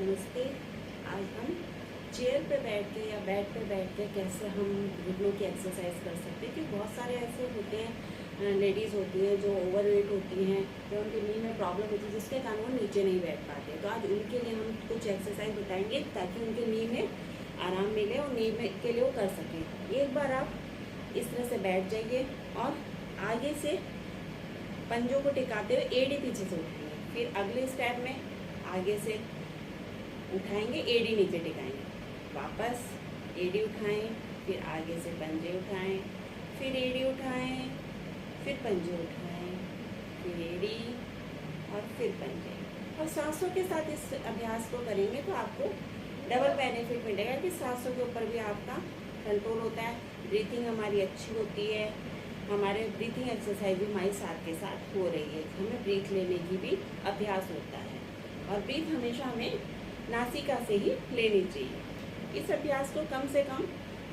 नमस्ते। आज हम चेयर पे बैठ के या बेड पे बैठ के कैसे हम घुटनों की एक्सरसाइज कर सकते हैं, क्योंकि बहुत सारे ऐसे होते हैं, लेडीज़ होती हैं जो ओवरवेट होती हैं या उनके नी में प्रॉब्लम होती है जिसके कारण वो नीचे नहीं बैठ पाते। तो आज उनके लिए हम कुछ एक्सरसाइज बताएंगे ताकि उनके नी में आराम मिले और नी में के लिए वो कर सकें। एक बार आप इस तरह से बैठ जाइए और आगे से पंजों को टिकाते हुए एड़ी पीछे से उठाएंगे। फिर अगले स्टेप में आगे से उठाएंगे, एड़ी नीचे टिकाएंगे, वापस एड़ी उठाएं, फिर आगे से पंजे उठाएं, फिर एड़ी उठाएं, फिर पंजे उठाएं, फिर एड़ी और फिर पंजे। और सांसों के साथ इस अभ्यास को करेंगे तो आपको डबल बेनिफिट मिलेगा कि सांसों के ऊपर भी आपका कंट्रोल होता है, ब्रीथिंग हमारी अच्छी होती है, हमारे ब्रीथिंग एक्सरसाइज भी हमारे साथ के साथ हो रही है, हमें ब्रीथ लेने की भी अभ्यास होता है। और ब्रीथ हमेशा हमें नासिका से ही लेनी चाहिए। इस अभ्यास को कम से कम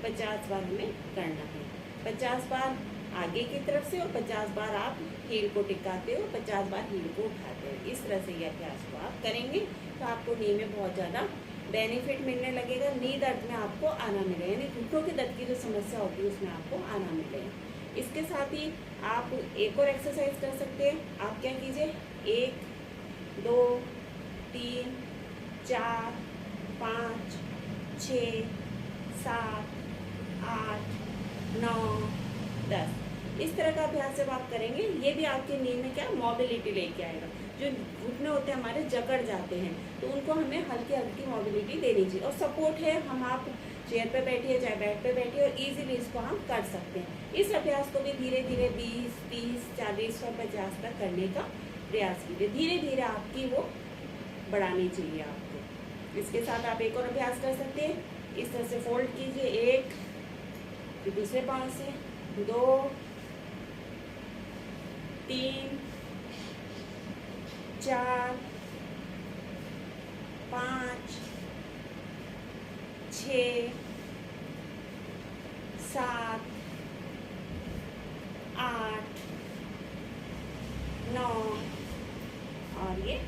50 बार हमें करना है। 50 बार आगे की तरफ से और 50 बार आप हील को टिकाते हो, 50 बार हील को उठाते हो। इस तरह से ये अभ्यास को आप करेंगे तो आपको नी में बहुत ज़्यादा बेनिफिट मिलने लगेगा। नी दर्द में आपको आराम मिलेगा, यानी घुटनों के दर्द की जो समस्या होती है उसमें आपको आराम मिलेगा। इसके साथ ही आप एक और एक्सरसाइज कर सकते हैं। आप क्या कीजिए, 1 2 3 4 5 6 7 8 9 10 इस तरह का अभ्यास जब आप करेंगे, ये भी आपके नी में क्या मोबिलिटी लेके आएगा। जो घुटने होते हैं हमारे जकड़ जाते हैं, तो उनको हमें हल्की हल्की मोबिलिटी देनी चाहिए। और सपोर्ट है, हम आप चेयर पे बैठिए चाहे बेड पे बैठिए और इजीली इसको हम कर सकते हैं। इस अभ्यास को भी धीरे धीरे 20 30 40 और 50 तक करने का प्रयास कीजिए। धीरे धीरे आपकी वो बढ़ानी चाहिए आपको। इसके साथ आप एक और अभ्यास कर सकते हैं। इस तरह से फोल्ड कीजिए, 1 फिर दूसरे पाँव से 2 3 4 5 6 7 8 9 और ये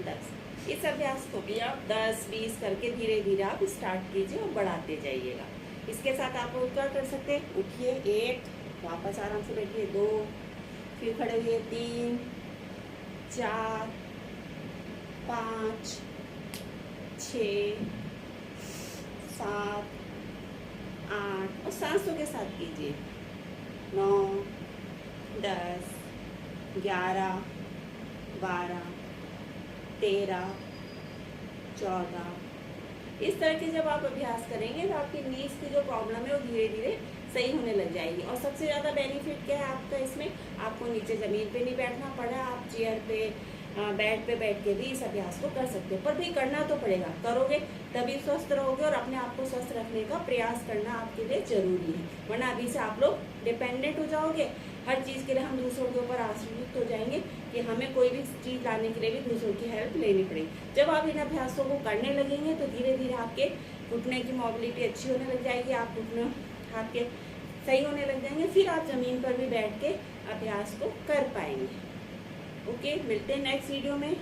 10। इस अभ्यास को भी आप 10 20 करके धीरे धीरे आप स्टार्ट कीजिए और बढ़ाते जाइएगा। इसके साथ आप क्या कर सकते हैं, उठिए, 1 वापस आराम से बैठिए, 2 फिर खड़े हुए, 3 4 5 6 7 8 और सांसों के साथ कीजिए, 9 10 11 12 13 14। इस तरह के जब आप अभ्यास करेंगे तो आपकी नीज की जो प्रॉब्लम है वो धीरे धीरे सही होने लग जाएगी। और सबसे ज़्यादा बेनिफिट क्या है आपका इसमें, आपको नीचे ज़मीन पे नहीं बैठना पड़ा, आप चेयर पे बेड पे बैठ के भी इस अभ्यास को कर सकते हो। पर भी करना तो पड़ेगा, करोगे तभी स्वस्थ रहोगे और अपने आप को स्वस्थ रखने का प्रयास करना आपके लिए ज़रूरी है। वरना अभी से आप लोग डिपेंडेंट हो जाओगे, हर चीज़ के लिए हम दूसरों के ऊपर आश्रित हो जाएंगे कि हमें कोई भी चीज़ लाने के लिए भी दूसरों की हेल्प लेनी पड़ेगी। जब आप इन अभ्यासों को करने लगेंगे तो धीरे धीरे आपके घुटने की मोबिलिटी अच्छी होने लग जाएगी, आप घुटने आपके सही होने लग जाएंगे, फिर आप ज़मीन पर भी बैठ के अभ्यास को कर पाएंगे। ओके, मिलते हैं नेक्स्ट वीडियो में।